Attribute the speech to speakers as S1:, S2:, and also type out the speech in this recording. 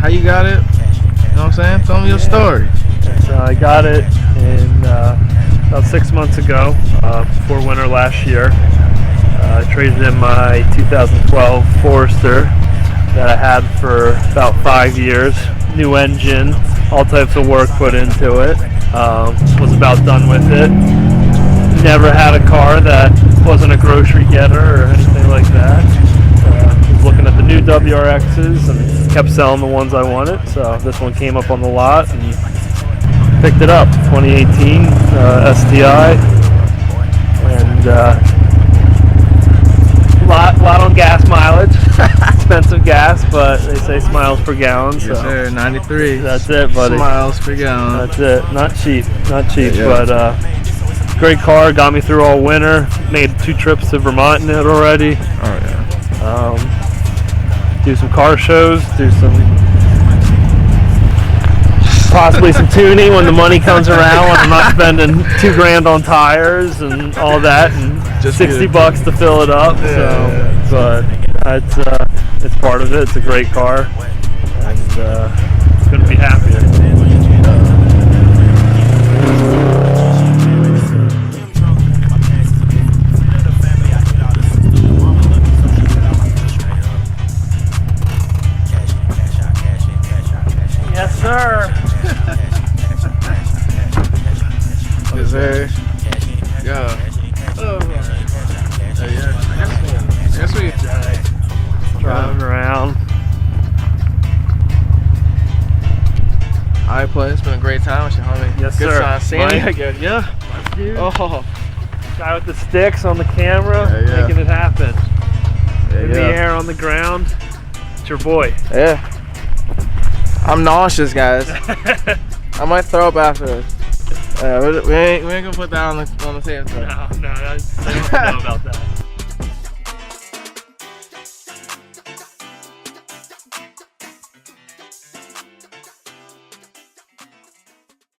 S1: how you got it? You know what I'm saying? Tell me your story.
S2: So I got it in about 6 months ago, before winter last year. I traded in my 2012 Forester that I had for about 5 years. New engine, all types of work put into it. Was about done with it. Never had a car that wasn't a grocery getter or anything like that. Was looking at the new WRXs and kept selling the ones I wanted. So this one came up on the lot and picked it up. 2018 STI, and lot on gas mileage. Expensive gas, but they say miles per gallon. So
S1: yes, sir. 93.
S2: That's it, buddy.
S1: Miles per gallon.
S2: That's it. Not cheap,
S1: Yeah.
S2: but great car. Got me through all winter. Made 2 trips to Vermont in it already.
S1: Oh yeah.
S2: Do some car shows. Do some possibly some tuning when the money comes around. When I'm not spending $2 grand on tires and all that, and
S1: Just
S2: $60 to fill it up.
S1: Yeah.
S2: So, but it's part of it. It's a great car, and couldn't be happier. Yes, sir.
S1: Yes, sir. Yeah. I guess we
S2: Driving around.
S1: Alright, play. It's been a great time with you, homie.
S2: Yes,
S1: Good
S2: sir.
S1: sign. Seeing you
S2: Mike?
S1: again. Yeah.
S2: Dude.
S1: Oh.
S2: Guy with the sticks on the camera,
S1: Yeah.
S2: making it happen. In the
S1: Yeah.
S2: air, on the ground. It's your boy.
S1: Yeah. I'm nauseous, guys. I might throw up after this. We ain't gonna put that on the table.
S2: No, I don't know about that.